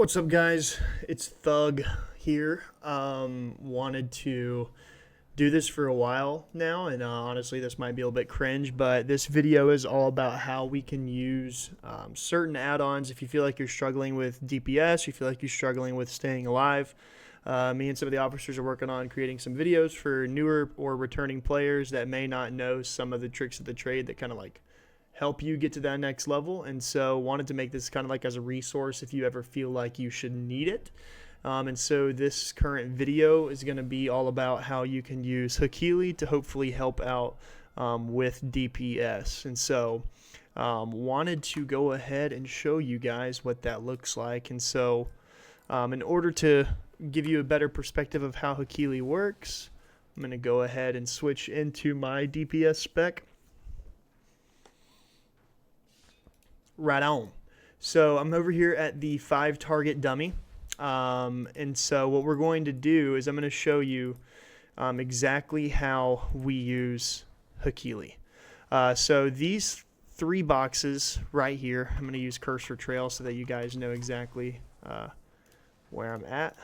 What's up, guys? It's Thug here. Wanted to do this for a while now, and honestly, this might be a little bit cringe, but this video is all about how we can use certain add-ons if you feel like you're struggling with DPS, you feel like you're struggling with staying alive. Me and some of the officers are working on creating some videos for newer or returning players that may not know some of the tricks of the trade that kind of like help you get to that next level. And so wanted to make this kind of like as a resource if you ever feel like you should need it. And so this current video is going to be all about how you can use Hekili to hopefully help out with DPS. And so wanted to go ahead and show you guys what that looks like. And so in order to give you a better perspective of how Hekili works, I'm going to go ahead and switch into my DPS spec. Right on. So I'm over here at the 5 target dummy. And so what we're going to do is I'm going to show you exactly how we use Hekili. So these 3 boxes right here, I'm going to use cursor trail so that you guys know exactly where I'm at.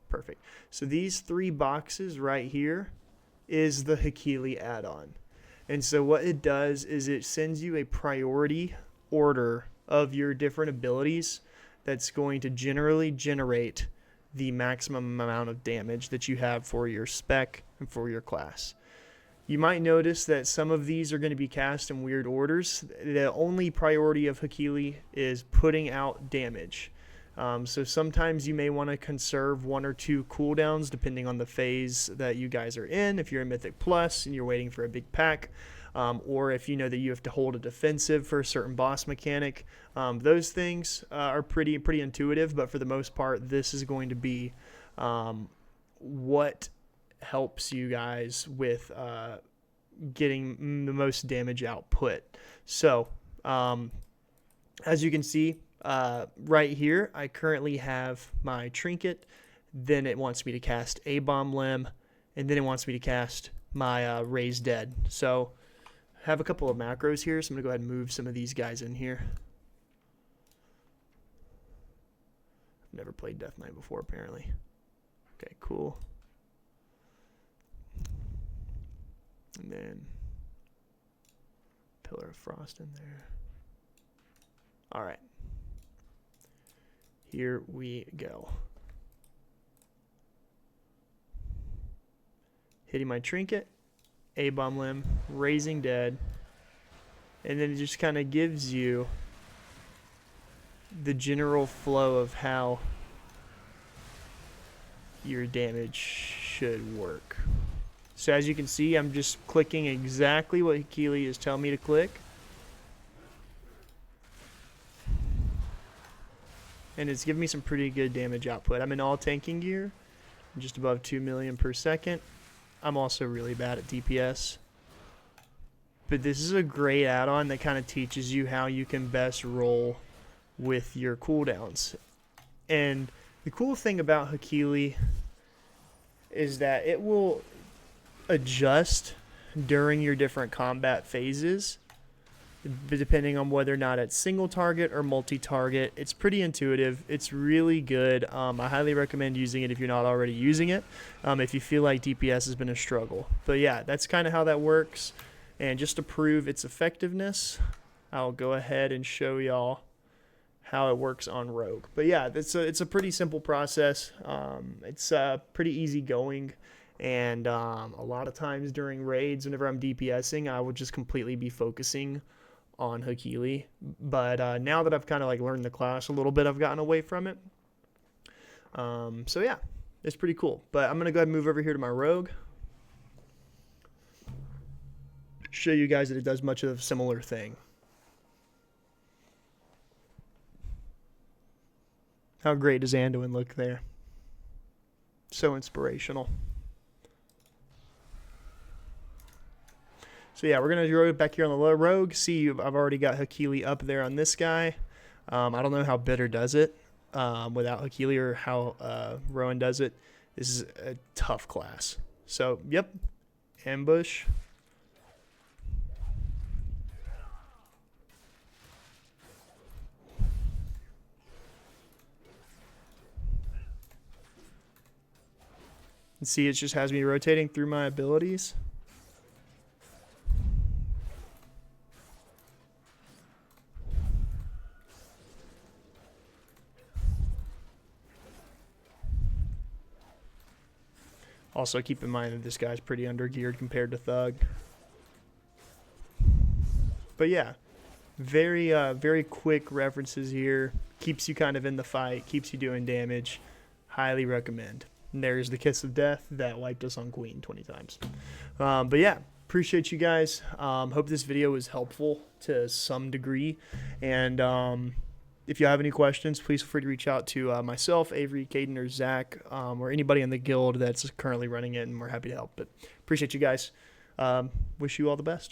Perfect. So these 3 boxes right here is the Hekili add-on. And so what it does is it sends you a priority order of your different abilities that's going to generally generate the maximum amount of damage that you have for your spec and for your class. You might notice that some of these are going to be cast in weird orders. The only priority of Hekili is putting out damage. So sometimes you may want to conserve 1 or 2 cooldowns depending on the phase that you guys are in. If you're in Mythic Plus and you're waiting for a big pack, or if you know that you have to hold a defensive for a certain boss mechanic, those things are pretty intuitive, but for the most part, this is going to be what helps you guys with getting the most damage output. So, as you can see, right here, I currently have my trinket, then it wants me to cast a bomb limb, and then it wants me to cast my raise dead. So I have a couple of macros here, so I'm going to go ahead and move some of these guys in here. I've never played Death Knight before, apparently. Okay, cool. And then Pillar of Frost in there. All right. Here we go. Hitting my trinket, A-bomb limb, raising dead, and then it just kind of gives you the general flow of how your damage should work. So as you can see, I'm just clicking exactly what Hekili is telling me to click. And it's giving me some pretty good damage output. I'm in all tanking gear, just above 2 million per second. I'm also really bad at DPS. But this is a great add-on that kind of teaches you how you can best roll with your cooldowns. And the cool thing about Hekili is that it will adjust during your different combat phases, depending on whether or not it's single target or multi-target. It's pretty intuitive. It's really good. I highly recommend using it if you're not already using it, if you feel like DPS has been a struggle. But yeah, that's kind of how that works. And just to prove its effectiveness, I'll go ahead and show y'all how it works on Rogue. But yeah, it's a pretty simple process. It's pretty easy going. And a lot of times during raids, whenever I'm DPSing, I would just completely be focusing on Hekili, but now that I've kind of like learned the class a little bit, I've gotten away from it. So yeah, it's pretty cool. But I'm gonna go ahead and move over here to my rogue, show you guys that it does much of a similar thing. How great does Anduin look there? So inspirational. So yeah, we're going to go back here on the low rogue. See, I've already got Hekili up there on this guy. I don't know how Bitter does it without Hekili, or how Rowan does it. This is a tough class. So, yep, ambush. And see, it just has me rotating through my abilities. Also, keep in mind that this guy's pretty under-geared compared to Thug. But yeah, very quick references here. Keeps you kind of in the fight, keeps you doing damage. Highly recommend. And there's the Kiss of Death that wiped us on Queen 20 times. But yeah, appreciate you guys. Hope this video was helpful to some degree. And if you have any questions, please feel free to reach out to myself, Avery, Caden, or Zach, or anybody in the guild that's currently running it, and we're happy to help. But appreciate you guys. Wish you all the best.